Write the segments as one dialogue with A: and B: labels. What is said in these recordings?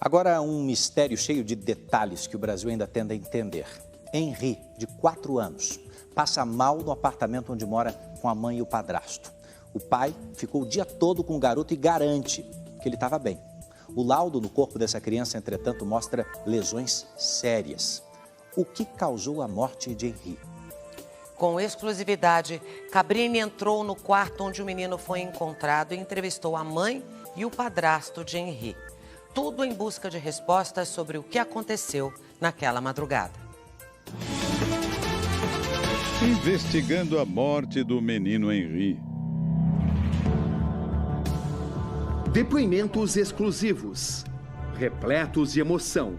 A: Agora, um mistério cheio de detalhes que o Brasil ainda tenta entender. Henri, de 4 anos, passa mal no apartamento onde mora com a mãe e o padrasto. O pai ficou o dia todo com o garoto e garante que ele estava bem. O laudo no corpo dessa criança, entretanto, mostra lesões sérias. O que causou a morte de Henri?
B: Com exclusividade, Cabrini entrou no quarto onde o menino foi encontrado e entrevistou a mãe e o padrasto de Henri. Tudo em busca de respostas sobre o que aconteceu naquela madrugada.
C: Investigando a morte do menino Henri.
D: Depoimentos exclusivos, repletos de emoção.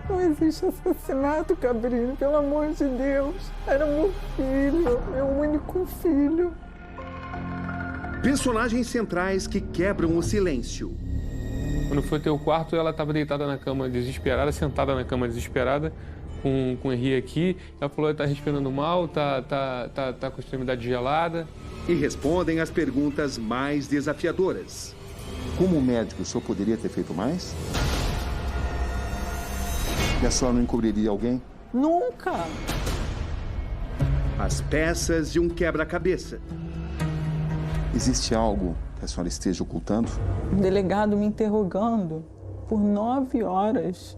E: Não existe assassinato, Cabrini, pelo amor de Deus. Era meu filho, meu único filho.
D: Personagens centrais que quebram o silêncio.
F: Quando foi até o quarto, ela estava deitada na cama desesperada, sentada na cama desesperada, com o Henri aqui. Ela falou que está respirando mal, tá com a extremidade gelada.
D: E respondem as perguntas mais desafiadoras.
G: Como médico, o senhor poderia ter feito mais? E a senhora não encobriria alguém?
E: Nunca!
D: As peças de um quebra-cabeça.
G: Existe algo que a senhora esteja ocultando?
E: O delegado me interrogando por 9 horas.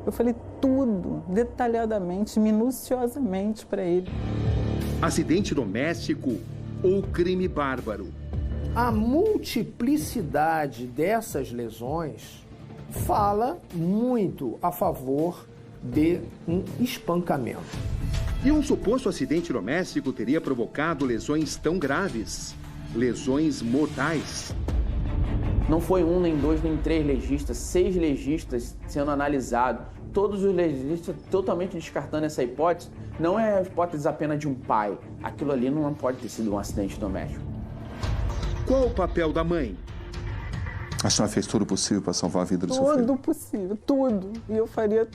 E: Eu falei tudo, detalhadamente, minuciosamente para ele.
D: Acidente doméstico ou crime bárbaro?
H: A multiplicidade dessas lesões fala muito a favor de um espancamento.
D: E um suposto acidente doméstico teria provocado lesões tão graves? Lesões mortais?
I: Não foi 1, nem 2, nem 3 legistas, 6 legistas sendo analisados. Todos os legistas totalmente descartando essa hipótese. Não é a hipótese apenas de um pai. Aquilo ali não pode ter sido um acidente doméstico.
D: Qual o papel da mãe?
G: A senhora fez tudo possível para salvar a vida do seu filho?
E: Tudo possível, tudo. E eu faria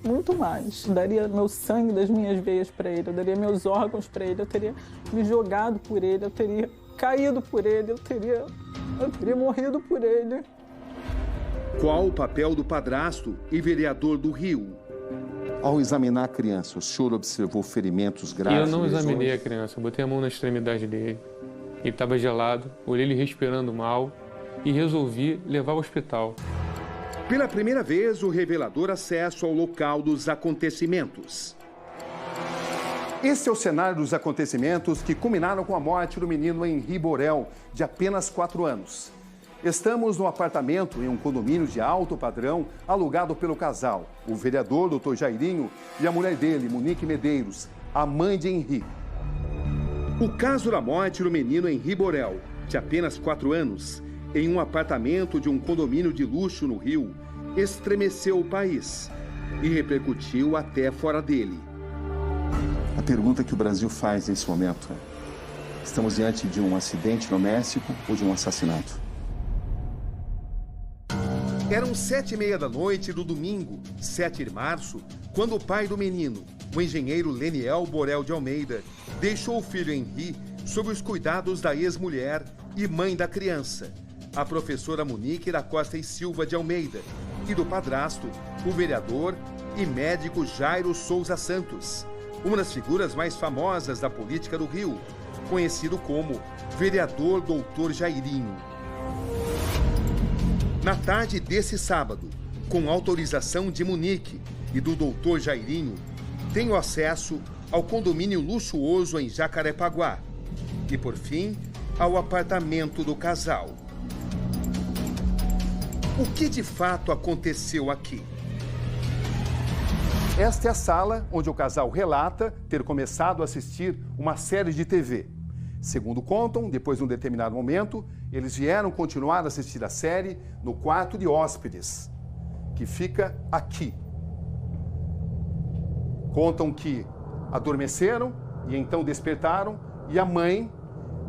E: muito mais. Daria meu sangue das minhas veias para ele, eu daria meus órgãos para ele, eu teria me jogado por ele, eu teria caído por ele, eu teria morrido por ele.
D: Qual o papel do padrasto e vereador do Rio?
G: Ao examinar a criança, o senhor observou ferimentos graves?
F: Eu não examinei a criança, eu botei a mão na extremidade dele. Ele estava gelado, olhei ele respirando mal e resolvi levar ao hospital.
D: Pela primeira vez, o revelador acesso ao local dos acontecimentos. Esse é o cenário dos acontecimentos que culminaram com a morte do menino Henri Borel, de apenas 4 anos. Estamos no apartamento em um condomínio de alto padrão alugado pelo casal, o vereador Dr. Jairinho e a mulher dele, Monique Medeiros, a mãe de Henri. O caso da morte do menino Henri Borel, de apenas 4 anos, em um apartamento de um condomínio de luxo no Rio, estremeceu o país e repercutiu até fora dele.
G: A pergunta que o Brasil faz nesse momento é: estamos diante de um acidente doméstico ou de um assassinato?
D: Eram 7h30 da noite do domingo, 7 de março, quando o pai do menino, o engenheiro Leniel Borel de Almeida, deixou o filho Henri sob os cuidados da ex-mulher e mãe da criança, a professora Monique da Costa e Silva de Almeida, e do padrasto, o vereador e médico Jairo Souza Santos, uma das figuras mais famosas da política do Rio, conhecido como vereador Dr. Jairinho. Na tarde desse sábado, com autorização de Monique e do Dr. Jairinho, tenho acesso ao condomínio luxuoso em Jacarepaguá e, por fim, ao apartamento do casal. O que de fato aconteceu aqui? Esta é a sala onde o casal relata ter começado a assistir uma série de TV. Segundo contam, depois de um determinado momento, eles vieram continuar a assistir a série no quarto de hóspedes, que fica aqui. Contam que adormeceram e então despertaram e a mãe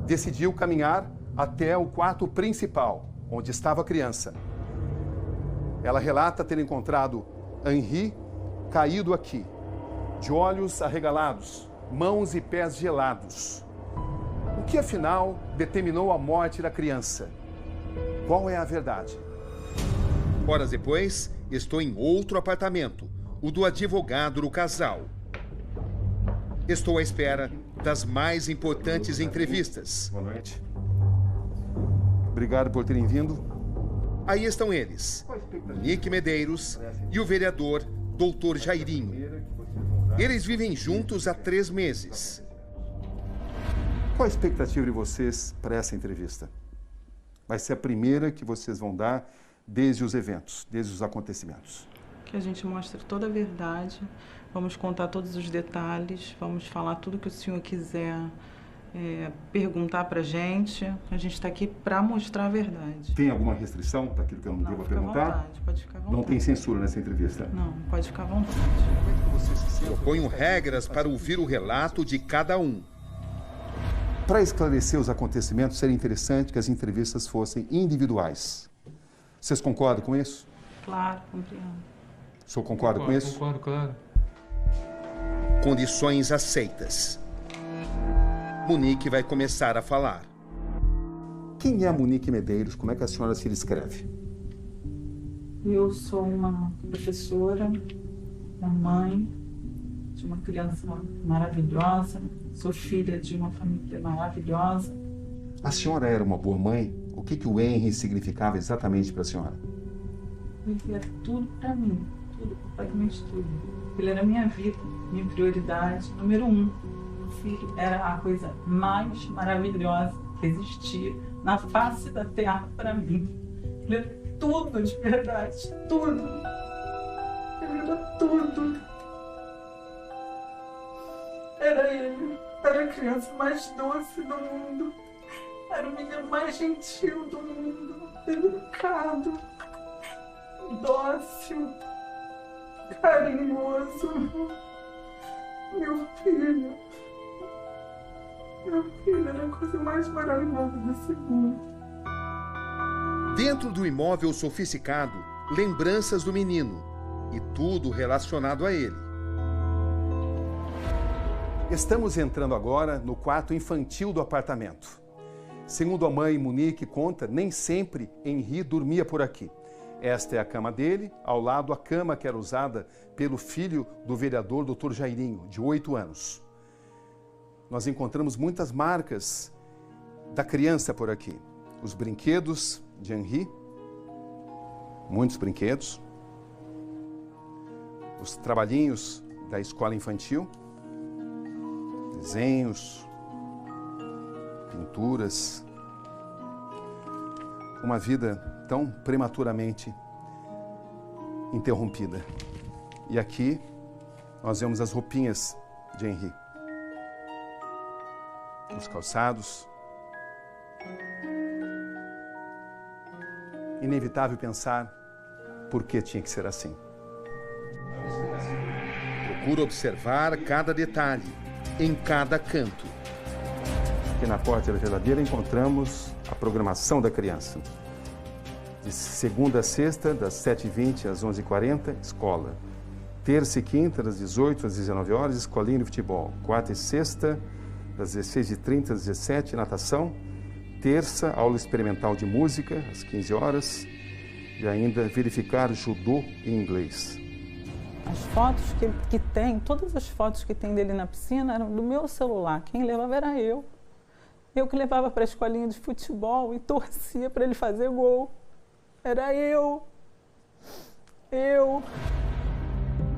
D: decidiu caminhar até o quarto principal, onde estava a criança. Ela relata ter encontrado Henri caído aqui, de olhos arregalados, mãos e pés gelados. O que afinal determinou a morte da criança? Qual é a verdade? Horas depois, estou em outro apartamento, o do advogado do casal. Estou à espera das mais importantes entrevistas.
G: Boa noite. Obrigado por terem vindo.
D: Aí estão eles, Monique Medeiros e o vereador Dr. Jairinho. Eles vivem juntos há 3 meses.
G: Qual a expectativa de vocês para essa entrevista? Vai ser a primeira que vocês vão dar desde os eventos, desde os acontecimentos.
E: Que a gente mostre toda a verdade, vamos contar todos os detalhes, vamos falar tudo que o senhor quiser perguntar pra gente. A gente está aqui para mostrar a verdade.
G: Tem alguma restrição daquilo que eu não devo perguntar?
E: À vontade, pode ficar à vontade.
G: Não tem censura nessa entrevista?
E: Não, pode ficar à vontade.
D: Proponho regras para ouvir o relato de cada um.
G: Para esclarecer os acontecimentos, seria interessante que as entrevistas fossem individuais. Vocês concordam com isso?
E: Claro, compreendo.
G: O senhor concorda com isso?
F: Concordo, claro.
D: Condições aceitas. Monique vai começar a falar.
G: Quem é a Monique Medeiros? Como é que a senhora se descreve?
E: Eu sou uma professora, uma mãe de uma criança maravilhosa, sou filha de uma família maravilhosa.
G: A senhora era uma boa mãe? O que o Henry significava exatamente para a senhora?
E: Ele era tudo para mim, tudo, completamente tudo. Ele era minha vida, minha prioridade, número 1. Meu filho era a coisa mais maravilhosa que existia na face da terra para mim. Ele era tudo de verdade, tudo. Ele era tudo. Era ele, era a criança mais doce do mundo. Era o menino mais gentil do mundo, educado, dócil, carinhoso. Meu filho era a coisa mais maravilhosa desse mundo.
D: Dentro do imóvel sofisticado, lembranças do menino e tudo relacionado a ele.
G: Estamos entrando agora no quarto infantil do apartamento. Segundo a mãe Monique conta, nem sempre Henry dormia por aqui. Esta é a cama dele, ao lado a cama que era usada pelo filho do vereador Dr. Jairinho, de 8 anos. Nós encontramos muitas marcas da criança por aqui. Os brinquedos de Henry, muitos brinquedos. Os trabalhinhos da escola infantil, desenhos, pinturas. Uma vida tão prematuramente interrompida. E aqui nós vemos as roupinhas de Henry. Os calçados. Inevitável pensar por que tinha que ser assim.
D: Procura observar cada detalhe, em cada canto.
G: Aqui na porta da geladeira encontramos a programação da criança. De segunda a sexta, das 7h20 às 11h40, escola. Terça e quinta, das 18 às 19 horas, escolinha de futebol. Quarta e sexta, das 16h30 às 17h, natação. Terça, aula experimental de música, às 15 horas. E ainda verificar judô e inglês.
E: As fotos que tem, todas as fotos que tem dele na piscina eram do meu celular. Quem levava era eu. Eu que levava para a escolinha de futebol e torcia para ele fazer gol. Era eu.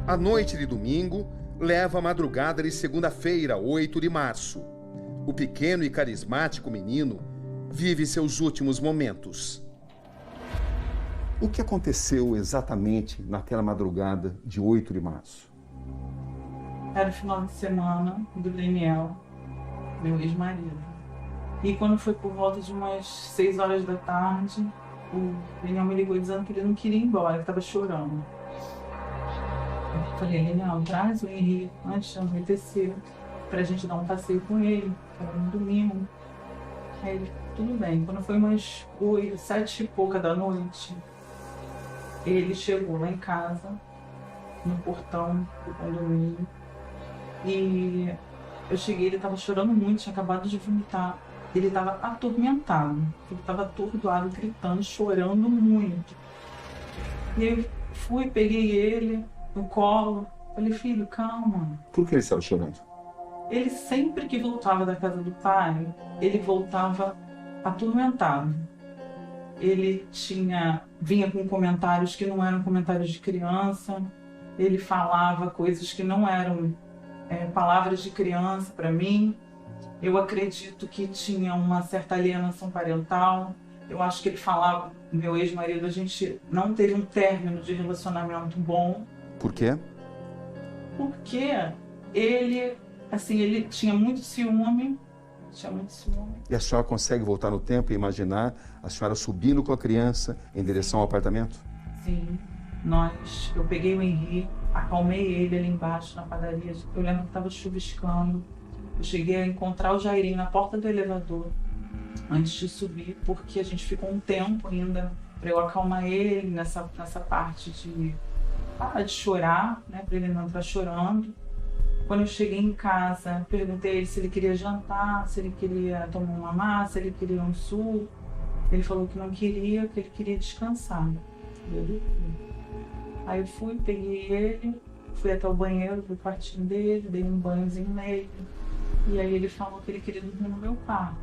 D: A noite de domingo leva a madrugada de segunda-feira, 8 de março. O pequeno e carismático menino vive seus últimos momentos.
G: O que aconteceu exatamente naquela madrugada de 8 de março?
E: Era o final de semana do Daniel, meu ex-marido. E quando foi por volta de umas 6 horas da tarde, o Daniel me ligou dizendo que ele não queria ir embora, ele estava chorando. Eu falei, Daniel, traz o Henry antes de anoitecer, pra gente dar um passeio com ele, era no domingo. Aí ele, tudo bem. Quando foi umas 8, 7 e pouca da noite, ele chegou lá em casa, no portão do condomínio, e eu cheguei, ele estava chorando muito, tinha acabado de vomitar. Ele estava atormentado, ele estava atordoado, gritando, chorando muito. E aí fui, peguei ele no colo. Falei, filho, calma.
G: Por que ele estava chorando?
E: Ele sempre que voltava da casa do pai, ele voltava atormentado. Ele vinha com comentários que não eram comentários de criança. Ele falava coisas que não eram palavras de criança para mim. Eu acredito que tinha uma certa alienação parental. Eu acho que ele falava, meu ex-marido, a gente não teve um término de relacionamento bom.
G: Por quê?
E: Porque ele tinha muito ciúme.
G: E a senhora consegue voltar no tempo e imaginar a senhora subindo com a criança em direção ao apartamento?
E: Sim. Eu peguei o Henri, acalmei ele ali embaixo na padaria. Eu lembro que estava chuviscando. Eu cheguei a encontrar o Jairinho na porta do elevador antes de subir, porque a gente ficou um tempo ainda para eu acalmar ele nessa parte de parar de chorar, né, para ele não entrar chorando. Quando eu cheguei em casa, perguntei a ele se ele queria jantar, se ele queria tomar uma massa, se ele queria um suco. Ele falou que não queria, que ele queria descansar. Aí eu fui, peguei ele, fui até o banheiro do quartinho dele, dei um banhozinho nele. E aí ele falou que ele queria dormir no meu quarto.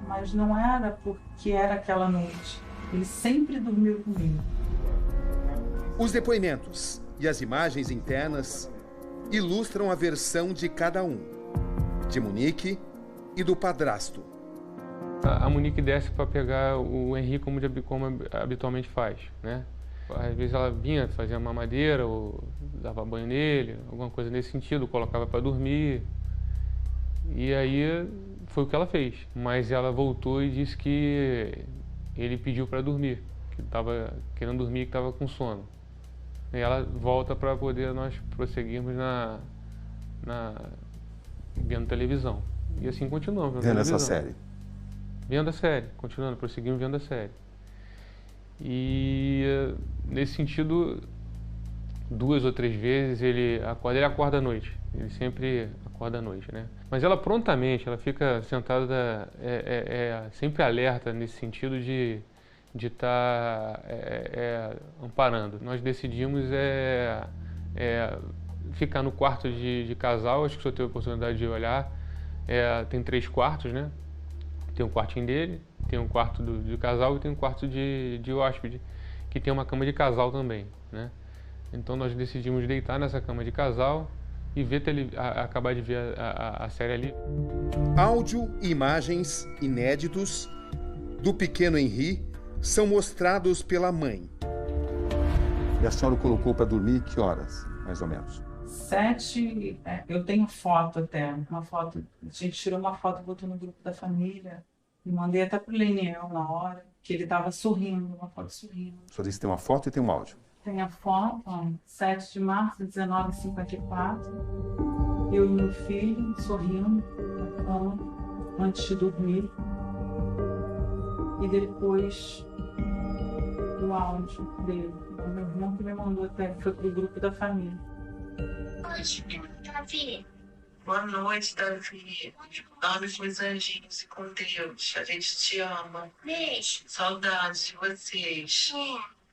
E: Mas não era porque era aquela noite. Ele sempre dormiu comigo.
D: Os depoimentos e as imagens internas ilustram a versão de cada um, de Monique e do padrasto.
F: A Monique desce para pegar o Henri como habitualmente faz, né? Às vezes ela vinha, fazia uma mamadeira ou dava banho nele, alguma coisa nesse sentido, colocava para dormir. E aí foi o que ela fez. Mas ela voltou e disse que ele pediu para dormir, que estava querendo dormir, que estava com sono. E ela volta para poder nós prosseguirmos vendo televisão. E assim continuamos.
G: Vendo essa série?
F: Vendo a série, continuando, prosseguimos vendo a série. E nesse sentido, 2 ou 3 vezes ele acorda à noite. Ele sempre acorda à noite, né? Mas ela prontamente, ela fica sentada, sempre alerta nesse sentido de estar amparando. Nós decidimos ficar no quarto de casal, acho que só teve a oportunidade de olhar. Tem 3 quartos, né? Tem um quartinho dele, tem um quarto de casal e tem um quarto de hóspede, que tem uma cama de casal também, né? Então nós decidimos deitar nessa cama de casal e acabar de ver a série ali.
D: Áudio e imagens inéditos do pequeno Henri são mostrados pela mãe.
G: E a senhora o colocou para dormir que horas, mais ou menos?
E: 7, eu tenho foto até, uma foto, a gente tirou uma foto e botou no grupo da família e mandei até pro Leniel na hora, que ele tava sorrindo, uma foto sorrindo.
G: O senhor disse que tem uma foto e tem um áudio.
E: Tem a foto, 7 de março, 19h54, eu e meu filho sorrindo na cama antes de dormir. E depois o áudio dele, o meu irmão que me mandou até, foi pro grupo da família.
J: Boa noite, Davi. Boa noite, Davi. Dorme com os anjinhos e com Deus. A gente te ama. Beijo. Saudades de vocês.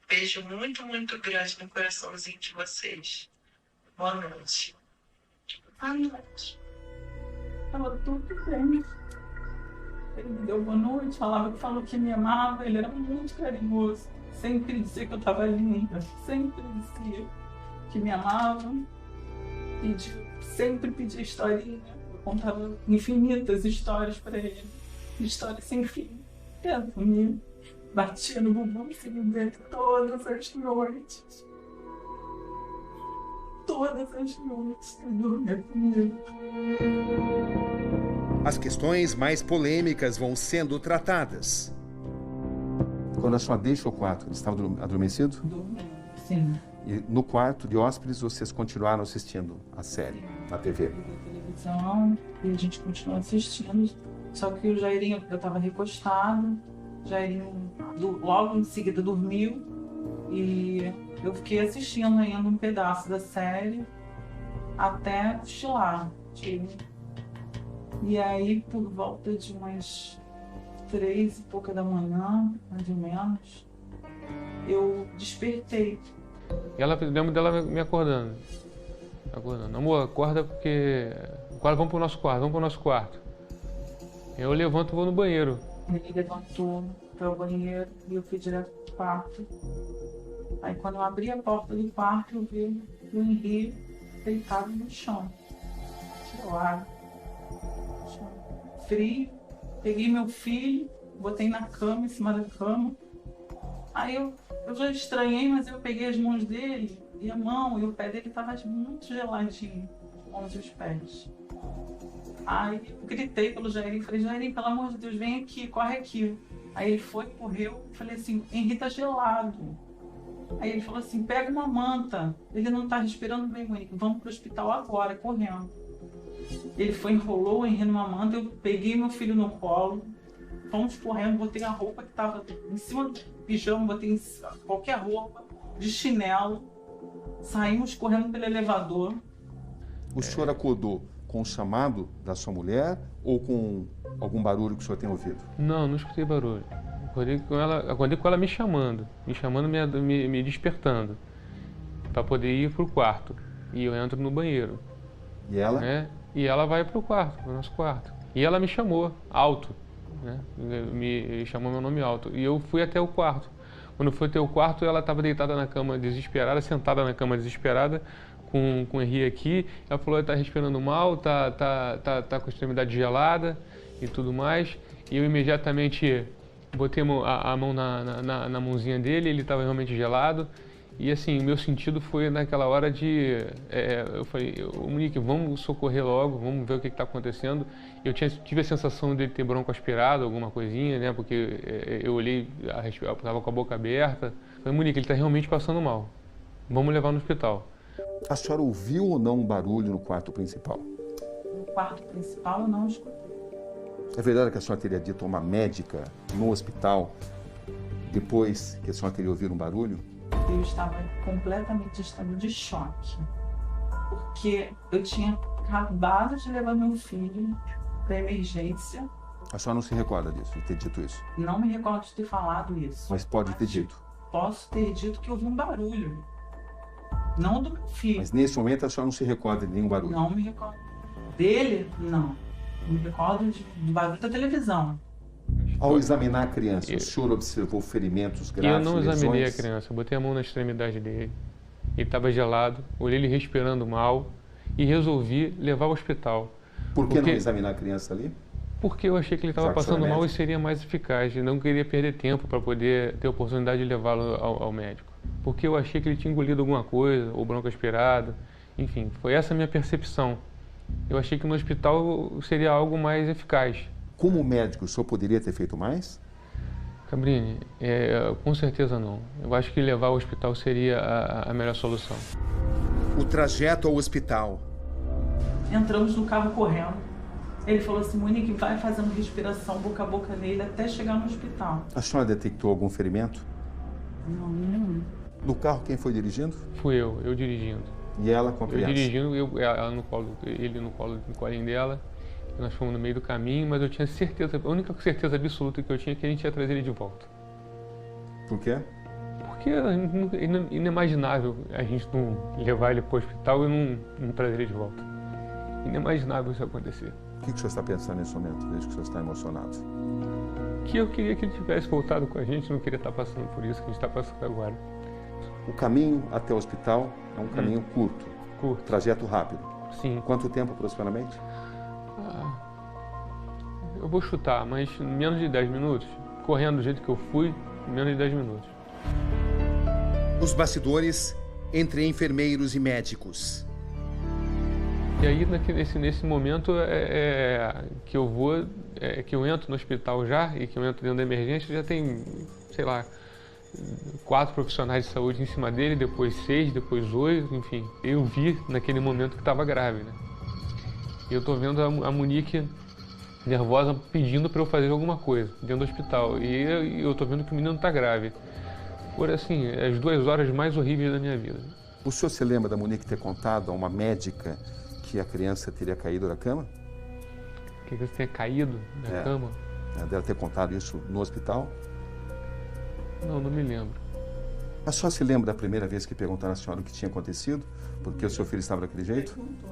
J: Beijo muito, muito grande no coraçãozinho de vocês. Boa noite. Boa noite.
E: Tava tudo bem. Ele me deu boa noite, falou que me amava, ele era muito carinhoso. Sempre dizia que eu tava linda, sempre dizia que me amava. Sempre pedia historinha. Eu contava infinitas histórias para ele. Histórias sem fim. Eu dormia, batia no bumbum dele todas as noites. Todas as noites eu dormia comigo.
D: As questões mais polêmicas vão sendo tratadas.
G: Quando a senhora deixa o quarto, ele estava adormecido?
E: Dormindo, sim.
G: E no quarto de hóspedes, vocês continuaram assistindo a série na TV?
E: Na televisão, e a gente continuou assistindo. Só que o Jairinho, eu estava recostado, o Jairinho logo em seguida dormiu e eu fiquei assistindo ainda um pedaço da série até cochilar. E aí, por volta de umas 3 e pouca da manhã, mais ou menos, eu despertei.
F: E ela, lembro dela me acordando. Amor, acorda porque... Agora vamos pro nosso quarto. Eu levanto e vou no banheiro.
E: Ele levantou para o banheiro e eu fui direto pro quarto. Aí quando eu abri a porta do quarto, eu vi o Henri deitado no chão. Gelado. Frio. Peguei meu filho, botei na cama, em cima da cama. Aí eu já estranhei, mas eu peguei as mãos dele e a mão e o pé dele estava muito geladinho, as mãos e os pés. Aí eu gritei pelo Jairinho, falei, Jairinho, pelo amor de Deus, vem aqui, corre aqui. Aí ele foi, correu, falei assim, Henri tá gelado. Aí ele falou assim, pega uma manta, ele não tá respirando bem, Monique, vamos pro hospital agora, correndo. Ele foi, enrolou o Henri numa manta, eu peguei meu filho no colo, fomos correndo, botei a roupa que tava em cima do pijama, botei qualquer roupa, de chinelo, saímos correndo pelo elevador.
G: O senhor acordou com o chamado da sua mulher ou com algum barulho que o senhor tenha ouvido?
F: Não escutei barulho. Acordei com ela me chamando, me despertando para poder ir pro quarto. E eu entro no banheiro.
G: E ela?
F: E ela vai pro nosso quarto. E ela me chamou alto, né? Me chamou meu nome alto. E eu fui até o quarto. Quando eu fui até o quarto, ela estava deitada na cama desesperada, sentada na cama desesperada, com o Henri aqui. Ela falou, tá respirando mal, tá com a extremidade gelada e tudo mais. E eu imediatamente botei a mão na mãozinha dele, ele estava realmente gelado. E assim, o meu sentido foi naquela hora de... eu falei, Monique, vamos socorrer logo, vamos ver o que está acontecendo. Eu tive a sensação de ele ter bronco aspirado, alguma coisinha, né? Porque eu olhei, estava com a boca aberta. Falei, Monique, ele está realmente passando mal. Vamos levar no hospital.
G: A senhora ouviu ou não um barulho no quarto principal?
E: No quarto principal eu não escutei.
G: É verdade que a senhora teria dito a uma médica no hospital, depois que a senhora teria ouvido um barulho?
E: Eu estava completamente em estado de choque, porque eu tinha acabado de levar meu filho para emergência.
G: A senhora não se recorda disso, de ter dito isso?
E: Não me recordo de ter falado isso.
G: Mas pode ter dito?
E: Posso ter dito que houve um barulho, não do meu filho.
G: Mas nesse momento a senhora não se recorda de nenhum barulho?
E: Não me recordo. Dele, não. Me recordo do barulho da televisão.
G: Ao examinar a criança, o senhor observou ferimentos graves,
F: lesões? Eu não examinei a
G: lesões?
F: criança, eu botei a mão na extremidade dele. Ele estava gelado, olhei ele respirando mal e resolvi levar ao hospital.
G: Por que não examinar a criança ali?
F: Porque eu achei que ele estava passando mal e seria mais eficaz. Eu não queria perder tempo para poder ter a oportunidade de levá-lo ao médico. Porque eu achei que ele tinha engolido alguma coisa, ou bronco aspirado. Enfim, foi essa a minha percepção. Eu achei que no hospital seria algo mais eficaz.
G: Como médico, o senhor poderia ter feito mais?
F: Cabrini, com certeza não. Eu acho que levar ao hospital seria a melhor solução.
D: O trajeto ao hospital.
E: Entramos no carro correndo. Ele falou assim, Monique, vai fazendo respiração boca a boca nele até chegar no hospital.
G: A senhora detectou algum ferimento?
E: Não, nenhum.
G: No carro quem foi dirigindo?
F: Fui eu dirigindo.
G: E ela com a criança?
F: Eu dirigindo, ela no colo, ele no colinho dela. Nós fomos no meio do caminho, mas eu tinha certeza, a única certeza absoluta que eu tinha é que a gente ia trazer ele de volta.
G: Por quê?
F: Porque é inimaginável a gente não levar ele para o hospital e não trazer ele de volta. Inimaginável isso acontecer.
G: O que o senhor está pensando nesse momento, desde que o senhor está emocionado?
F: Que eu queria que ele tivesse voltado com a gente, não queria estar passando por isso que a gente está passando agora.
G: O caminho até o hospital é um caminho curto. Trajeto rápido.
F: Sim.
G: Quanto tempo aproximadamente?
F: Eu vou chutar, mas menos de 10 minutos. Correndo do jeito que eu fui, menos de 10 minutos.
D: Os bastidores entre enfermeiros e médicos.
F: E aí, nesse momento que eu vou, que eu entro no hospital já, e que eu entro dentro da emergência, já tem, sei lá, 4 profissionais de saúde em cima dele, depois 6, depois 8, enfim. Eu vi naquele momento que estava grave, né? E eu tô vendo a Monique nervosa pedindo para eu fazer alguma coisa dentro do hospital. E eu tô vendo que o menino tá grave. Por assim, as 2 horas mais horríveis da minha vida.
G: O senhor se lembra da Monique ter contado a uma médica que a criança teria caído da cama?
F: Que você tenha caído da cama?
G: Dela ter contado isso no hospital?
F: Não me lembro.
G: A senhora se lembra da primeira vez que perguntaram à senhora o que tinha acontecido? Porque o seu filho estava daquele jeito?
E: Perguntou.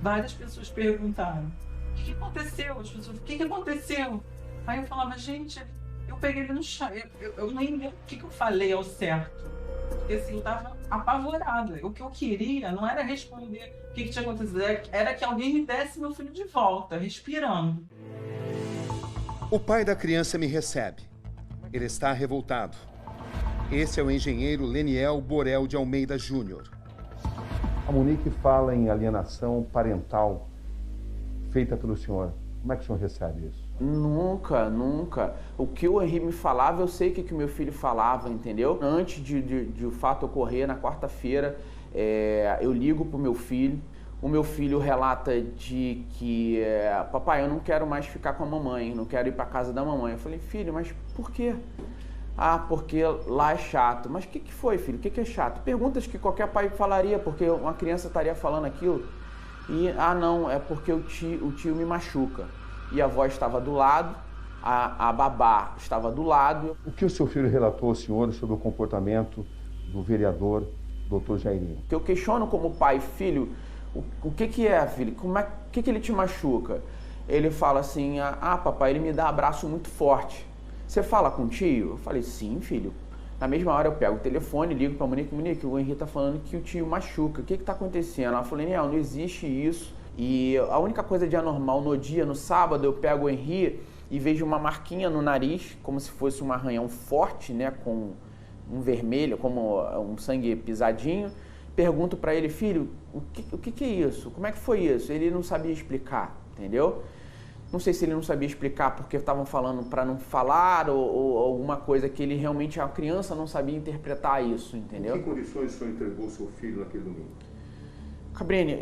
E: Várias pessoas perguntaram. O que aconteceu? As pessoas, o que aconteceu? Aí eu falava, gente, eu peguei ele no chão. Eu nem lembro o que eu falei ao certo. Porque assim, eu estava apavorada. O que eu queria não era responder o que tinha acontecido, era que alguém me desse meu filho de volta, respirando.
D: O pai da criança me recebe. Ele está revoltado. Esse é o engenheiro Leniel Borel de Almeida Júnior.
G: A Monique fala em alienação parental feita pelo senhor. Como é que o senhor recebe isso?
I: Nunca, nunca. O que o Henri me falava, eu sei o que o meu filho falava, entendeu? Antes de o fato ocorrer, na quarta-feira, eu ligo pro meu filho. O meu filho relata de que, papai, eu não quero mais ficar com a mamãe, não quero ir para casa da mamãe. Eu falei, filho, mas por quê? Ah, porque lá é chato. Mas o que foi, filho? O que é chato? Perguntas que qualquer pai falaria, porque uma criança estaria falando aquilo. E, não, é porque o tio me machuca. E a avó estava do lado, a babá estava do lado.
G: O que o seu filho relatou ao senhor sobre o comportamento do vereador Dr. Jairinho?
I: Que eu questiono como pai, filho, o que é, filho? O que ele te machuca? Ele fala assim, papai, ele me dá abraço muito forte. Você fala com o tio? Eu falei, sim, filho. Na mesma hora eu pego o telefone, ligo pra Monique, Monique, o Henri tá falando que o tio machuca. O que tá acontecendo? Ela falou, não existe isso. E a única coisa de anormal no dia, no sábado, eu pego o Henri e vejo uma marquinha no nariz, como se fosse um arranhão forte, né, com um vermelho, como um sangue pisadinho. Pergunto pra ele, filho, o que é isso? Como é que foi isso? Ele não sabia explicar, entendeu? Não sei se ele não sabia explicar porque estavam falando para não falar ou alguma coisa que ele realmente, a criança não sabia interpretar isso, entendeu?
G: Em que condições o senhor entregou seu filho naquele domingo?
I: Cabrini,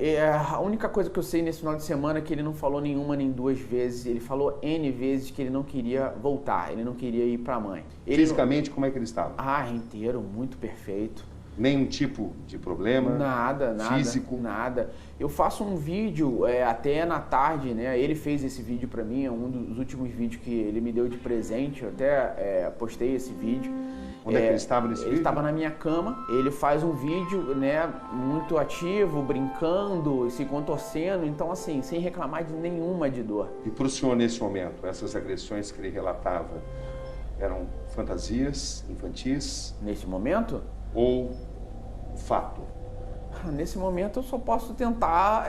I: a única coisa que eu sei nesse final de semana é que ele não falou nenhuma nem duas vezes, ele falou N vezes que ele não queria voltar, ele não queria ir para a mãe.
G: Fisicamente, como é que ele estava?
I: Inteiro, muito perfeito.
G: Nenhum tipo de problema?
I: Nada.
G: Físico?
I: Nada. Eu faço um vídeo até na tarde, né? Ele fez esse vídeo pra mim, é um dos últimos vídeos que ele me deu de presente. Eu até postei esse vídeo.
G: Onde é que ele estava nesse vídeo?
I: Ele estava na minha cama. Ele faz um vídeo, né, muito ativo, brincando, se contorcendo. Então, assim, sem reclamar de nenhuma de dor.
G: E para o senhor, nesse momento, essas agressões que ele relatava eram fantasias infantis?
I: Nesse momento?
G: Ou fato?
I: Nesse momento eu só posso tentar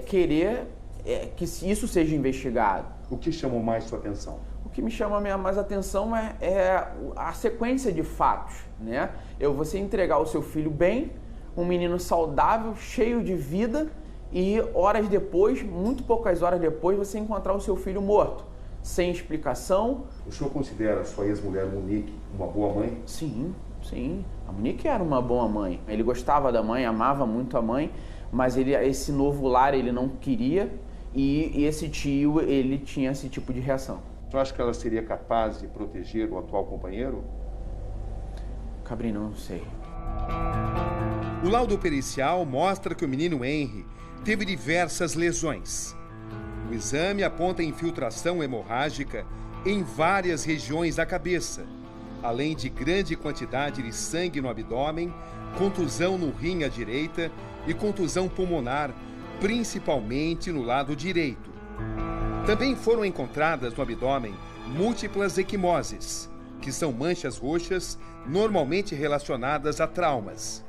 I: querer que isso seja investigado.
G: O que chamou mais sua atenção?
I: O que me chama mais atenção é a sequência de fatos, né? Você entregar o seu filho bem, um menino saudável, cheio de vida, e horas depois, muito poucas horas depois, você encontrar o seu filho morto, sem explicação.
G: O senhor considera a sua ex-mulher Monique uma boa mãe?
I: Sim. A Monique era uma boa mãe. Ele gostava da mãe, amava muito a mãe, mas esse novo lar ele não queria e esse tio, ele tinha esse tipo de reação.
G: Tu acha que ela seria capaz de proteger o atual companheiro?
I: Cabrini, não sei.
D: O laudo pericial mostra que o menino Henri teve diversas lesões. O exame aponta infiltração hemorrágica em várias regiões da cabeça, além de grande quantidade de sangue no abdômen, contusão no rim à direita e contusão pulmonar, principalmente no lado direito. Também foram encontradas no abdômen múltiplas equimoses, que são manchas roxas normalmente relacionadas a traumas.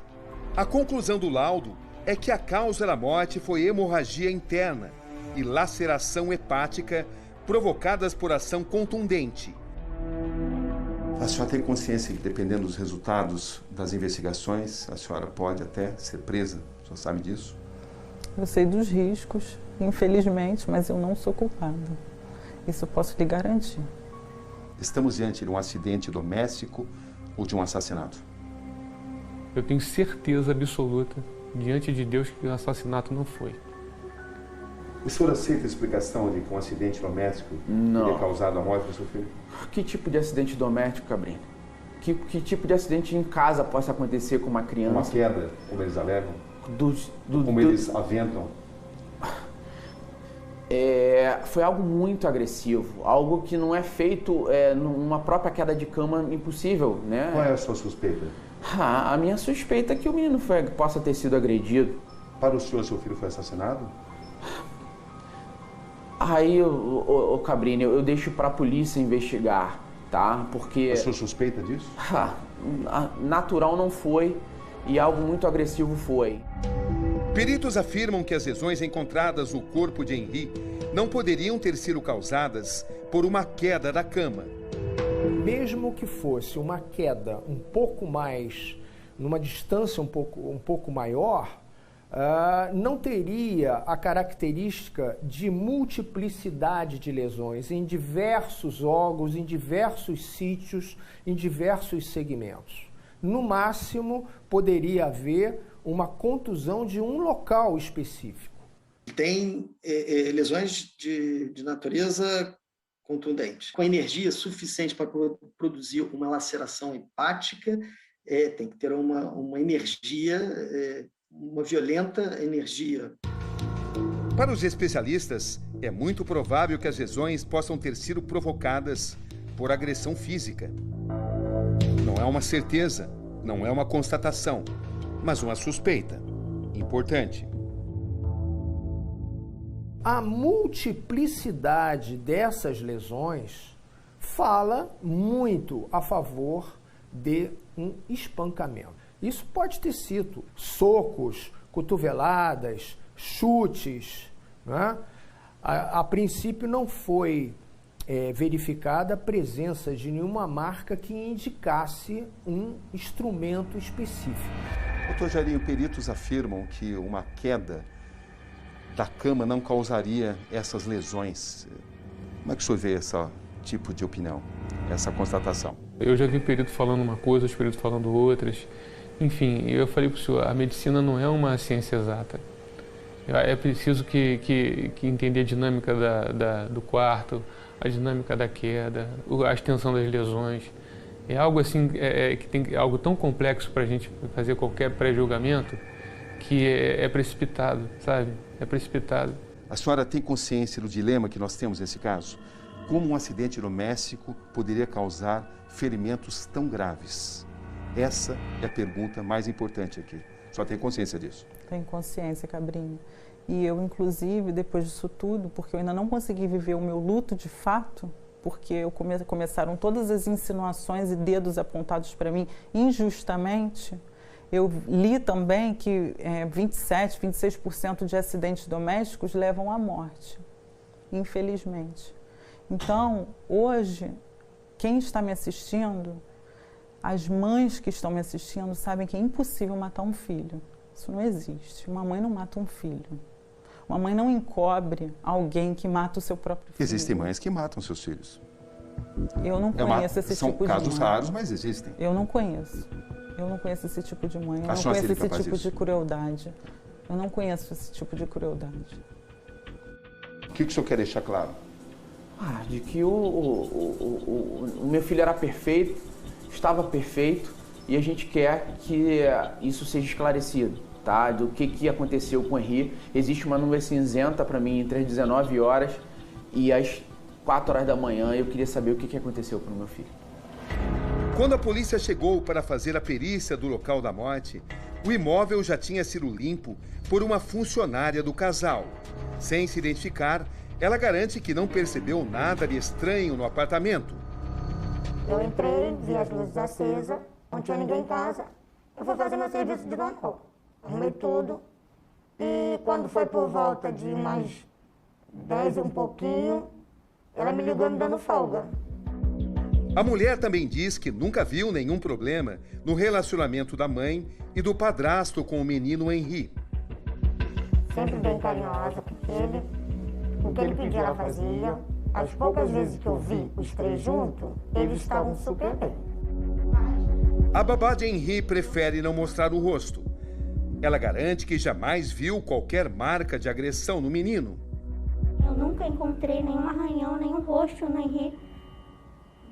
D: A conclusão do laudo é que a causa da morte foi hemorragia interna e laceração hepática provocadas por ação contundente.
G: A senhora tem consciência que, dependendo dos resultados das investigações, a senhora pode até ser presa? A senhora sabe disso?
E: Eu sei dos riscos, infelizmente, mas eu não sou culpada. Isso eu posso lhe garantir.
G: Estamos diante de um acidente doméstico ou de um assassinato?
F: Eu tenho certeza absoluta, diante de Deus, que o assassinato não foi.
G: O senhor aceita a explicação de que um acidente doméstico teria causado a morte do seu filho?
I: Que tipo de acidente doméstico, Cabrini? Que tipo de acidente em casa possa acontecer com uma criança?
G: Uma queda, como eles alegam? Como eles aventam?
I: Foi algo muito agressivo, algo que não é feito numa própria queda de cama impossível, né?
G: Qual é a sua suspeita?
I: A minha suspeita é que o menino possa ter sido agredido.
G: Para o senhor, seu filho foi assassinado?
I: Aí, Cabrini, eu deixo para a polícia investigar, tá? Porque...
G: O senhor suspeita disso?
I: Natural não foi e algo muito agressivo foi.
D: Peritos afirmam que as lesões encontradas no corpo de Henri não poderiam ter sido causadas por uma queda da cama.
H: Mesmo que fosse uma queda um pouco mais, numa distância um pouco maior, não teria a característica de multiplicidade de lesões em diversos órgãos, em diversos sítios, em diversos segmentos. No máximo, poderia haver uma contusão de um local específico.
K: Tem lesões de natureza contundente, com energia suficiente para produzir uma laceração hepática, tem que ter uma energia, uma violenta energia.
D: Para os especialistas, é muito provável que as lesões possam ter sido provocadas por agressão física. Não é uma certeza, não é uma constatação, mas uma suspeita. Importante.
H: A multiplicidade dessas lesões fala muito a favor de um espancamento. Isso pode ter sido socos, cotoveladas, chutes, né? A princípio não foi verificada a presença de nenhuma marca que indicasse um instrumento específico.
G: Doutor Jairinho, peritos afirmam que uma queda da cama não causaria essas lesões. Como é que o senhor vê esse tipo de opinião, essa constatação?
F: Eu já vi perito falando uma coisa, os peritos falando outras. Enfim, eu falei para o senhor, a medicina não é uma ciência exata. É preciso que entender a dinâmica do quarto, a dinâmica da queda, a extensão das lesões. É algo assim, que tem algo tão complexo para a gente fazer qualquer pré-julgamento que é precipitado, sabe? É precipitado.
G: A senhora tem consciência do dilema que nós temos nesse caso? Como um acidente doméstico poderia causar ferimentos tão graves? Essa é a pergunta mais importante aqui. A senhora tem consciência disso?
E: Tenho consciência, Cabrinho. E eu, inclusive, depois disso tudo, porque eu ainda não consegui viver o meu luto de fato, porque começaram todas as insinuações e dedos apontados para mim injustamente. Eu li também que 27%, 26% de acidentes domésticos levam à morte, infelizmente. Então, hoje, quem está me assistindo, as mães que estão me assistindo sabem que é impossível matar um filho. Isso não existe. Uma mãe não mata um filho. Uma mãe não encobre alguém que mata o seu próprio filho.
G: Existem mães que matam seus filhos.
E: Eu não conheço esse tipo de mãe.
G: São casos raros, mas existem.
E: Eu não conheço. Eu não conheço esse tipo de mãe. Eu não conheço esse tipo de crueldade. Eu não conheço esse tipo de crueldade.
G: O que o senhor quer deixar claro?
I: De que o meu filho era perfeito, estava perfeito, e a gente quer que isso seja esclarecido, tá? Do que aconteceu com o Henri. Existe uma nuvem cinzenta para mim entre as 19 horas e as 4 horas da manhã. Eu queria saber o que aconteceu com o meu filho.
D: Quando a polícia chegou para fazer a perícia do local da morte, o imóvel já tinha sido limpo por uma funcionária do casal. Sem se identificar, ela garante que não percebeu nada de estranho no apartamento.
L: Eu entrei, vi as luzes acesas, não tinha ninguém em casa. Eu fui fazer meu serviço de normal. Arrumei tudo. E quando foi por volta de umas 10 e um pouquinho, ela me ligou me dando folga.
D: A mulher também diz que nunca viu nenhum problema no relacionamento da mãe e do padrasto com o menino Henri.
L: Sempre bem carinhosa com ele. O que ele pedia, ela fazia. As poucas vezes que eu vi os três juntos, eles estavam super bem.
D: A babá de Henri prefere não mostrar o rosto. Ela garante que jamais viu qualquer marca de agressão no menino.
L: Eu nunca encontrei nenhum arranhão, nenhum rosto no Henri.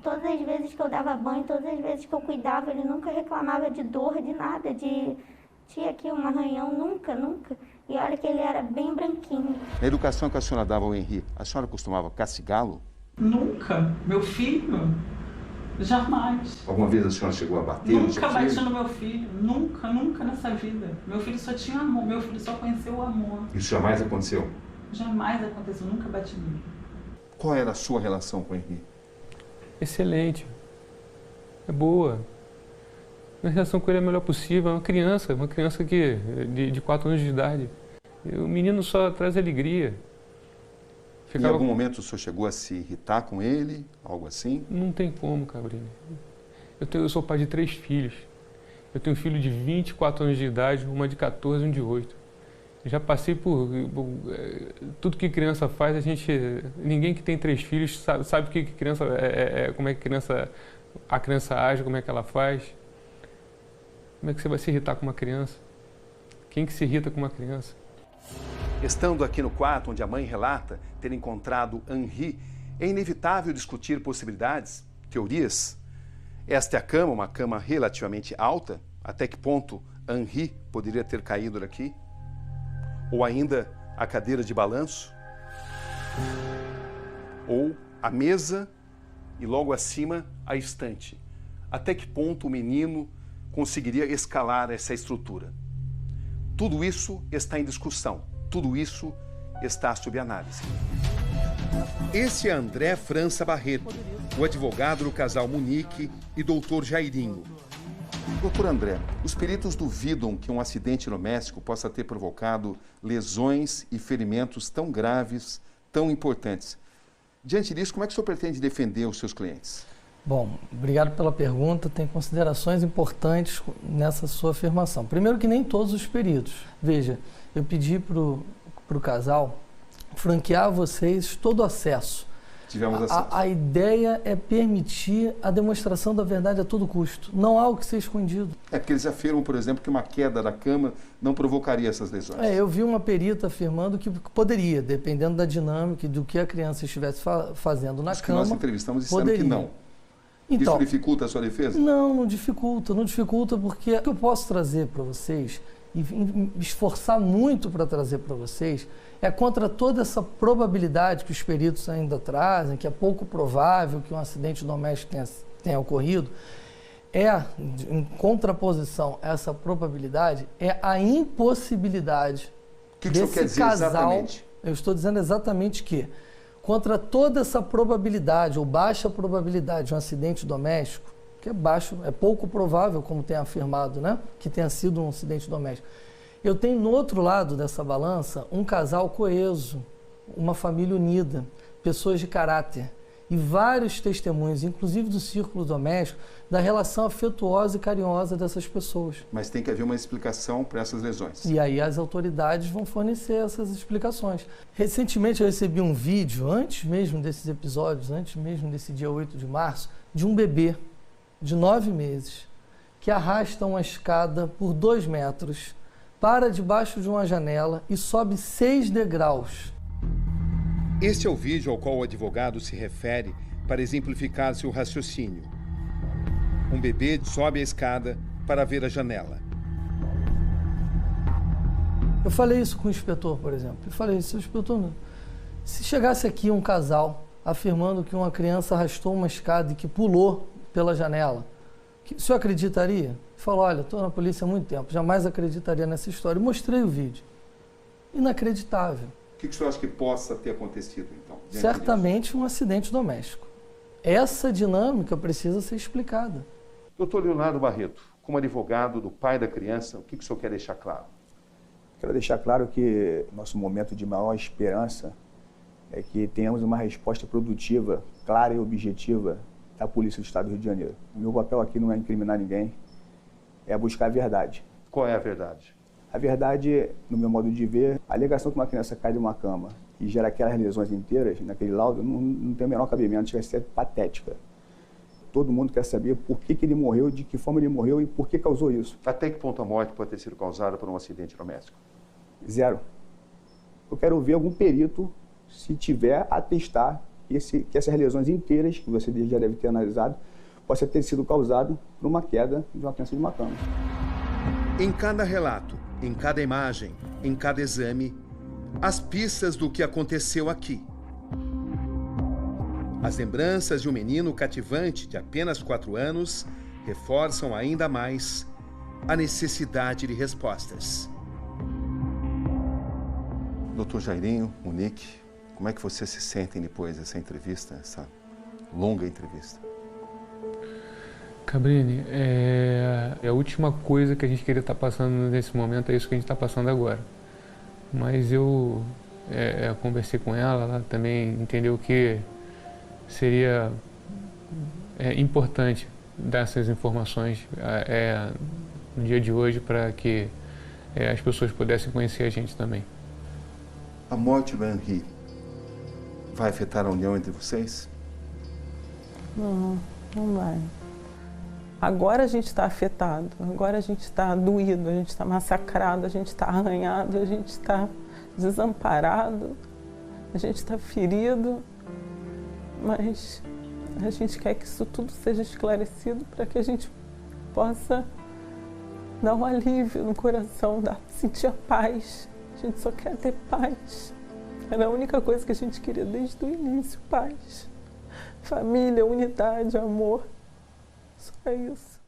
L: Todas as vezes que eu dava banho, todas as vezes que eu cuidava, ele nunca reclamava de dor, de nada, de tinha aqui um arranhão, nunca. E olha que ele era bem branquinho.
G: Na educação que a senhora dava ao Henri, a senhora costumava castigá-lo?
E: Nunca. Meu filho, Jamais.
G: Alguma vez a senhora chegou a bater?
E: Nunca bati no meu filho. Nunca, nunca nessa vida. Meu filho só tinha amor. Meu filho só conheceu o amor.
G: Isso jamais aconteceu?
E: Jamais aconteceu. Nunca bati nele.
G: Qual era a sua relação com o Henri?
F: Excelente. É boa. A relação com ele é a melhor possível. É uma criança que, de 4 anos de idade. E o menino só traz alegria.
G: Em algum momento o senhor chegou a se irritar com ele? Algo assim?
F: Não tem como, Cabrini. Eu sou pai de 3 filhos. Eu tenho um filho de 24 anos de idade, uma de 14 e um de 8. Já passei por tudo que criança faz. Ninguém que tem 3 filhos sabe o que criança como é que a criança age, como é que ela faz. Como é que você vai se irritar com uma criança? Quem que se irrita com uma criança?
G: Estando aqui no quarto onde a mãe relata ter encontrado Henri, é inevitável discutir possibilidades, teorias. Esta é a cama, uma cama relativamente alta. Até que ponto Henri poderia ter caído daqui? Ou ainda a cadeira de balanço? Ou a mesa e logo acima a estante? Até que ponto o menino conseguiria escalar essa estrutura? Tudo isso está em discussão. Tudo isso está sob análise. Esse é André França Barreto, o advogado do casal Munique e doutor Jairinho. Doutor André, os peritos duvidam que um acidente doméstico possa ter provocado lesões e ferimentos tão graves, tão importantes. Diante disso, como é que o senhor pretende defender os seus clientes?
M: Bom, obrigado pela pergunta. Tem considerações importantes nessa sua afirmação. Primeiro que nem todos os peritos. Veja, eu pedi para o casal franquear a vocês todo o acesso.
G: Tivemos acesso.
M: A ideia é permitir a demonstração da verdade a todo custo. Não há o que ser escondido.
G: É porque eles afirmam, por exemplo, que uma queda da cama não provocaria essas lesões.
M: Eu vi uma perita afirmando que poderia, dependendo da dinâmica e do que a criança estivesse fazendo na cama.
G: Os que nós entrevistamos disseram que não.
M: Então,
G: isso dificulta a sua defesa?
M: Não dificulta, porque o que eu posso trazer para vocês e me esforçar muito para trazer para vocês é contra toda essa probabilidade que os peritos ainda trazem, que é pouco provável que um acidente doméstico tenha ocorrido. Em contraposição a essa probabilidade, é a impossibilidade desse casal. Exatamente? Eu estou dizendo exatamente que contra toda essa probabilidade, ou baixa probabilidade de um acidente doméstico, que é baixo, é pouco provável, como tem afirmado, né, que tenha sido um acidente doméstico. Eu tenho no outro lado dessa balança um casal coeso, uma família unida, pessoas de caráter e vários testemunhos, inclusive do círculo doméstico, da relação afetuosa e carinhosa dessas pessoas.
G: Mas tem que haver uma explicação para essas lesões.
M: E aí as autoridades vão fornecer essas explicações. Recentemente eu recebi um vídeo, antes mesmo desses episódios, antes mesmo desse dia 8 de março, de um bebê de 9 meses que arrasta uma escada por 2 metros, para debaixo de uma janela e sobe 6 degraus.
G: Este é o vídeo ao qual o advogado se refere para exemplificar seu raciocínio. Um bebê sobe a escada para ver a janela.
M: Eu falei isso com o inspetor, por exemplo. Eu falei, seu inspetor, se chegasse aqui um casal afirmando que uma criança arrastou uma escada e que pulou pela janela, o senhor acreditaria? Ele falou, olha, estou na polícia há muito tempo, jamais acreditaria nessa história. Eu mostrei o vídeo. Inacreditável.
G: O que o senhor acha que possa ter acontecido, então?
M: Certamente um acidente doméstico. Essa dinâmica precisa ser explicada.
G: Doutor Leonardo Barreto, como advogado do pai da criança, o que o senhor quer deixar claro?
N: Quero deixar claro que nosso momento de maior esperança é que tenhamos uma resposta produtiva, clara e objetiva da Polícia do Estado do Rio de Janeiro. O meu papel aqui não é incriminar ninguém, é buscar a verdade.
G: Qual é a verdade?
N: A verdade, no meu modo de ver, a alegação que uma criança cai de uma cama e gera aquelas lesões inteiras naquele laudo não tem o menor cabimento, chega a ser patética. Todo mundo quer saber por que ele morreu, de que forma ele morreu e por que causou isso.
G: Até que ponto a morte pode ter sido causada por um acidente doméstico?
N: 0. Eu quero ver algum perito, se tiver, atestar que essas lesões inteiras, que você já deve ter analisado, possa ter sido causado por uma queda de uma criança de uma cama.
G: Em cada relato, em cada imagem, em cada exame, as pistas do que aconteceu aqui.
D: As lembranças de um menino cativante de apenas 4 anos reforçam ainda mais a necessidade de respostas. Doutor Jairinho, Monique, como é que vocês se sentem depois dessa entrevista, essa longa entrevista?
F: Cabrini, a última coisa que a gente queria estar passando nesse momento é isso que a gente está passando agora. Mas eu conversei com ela também entendeu que seria importante dar essas informações no dia de hoje para que as pessoas pudessem conhecer a gente também.
D: A morte do Henri vai afetar a união entre vocês?
E: Não, não vai. Agora a gente está afetado, agora a gente está doído, a gente está massacrado, a gente está arranhado, a gente está desamparado, a gente está ferido, mas a gente quer que isso tudo seja esclarecido para que a gente possa dar um alívio no coração, sentir a paz. A gente só quer ter paz. Era a única coisa que a gente queria desde o início, paz. Família, unidade, amor. Só isso.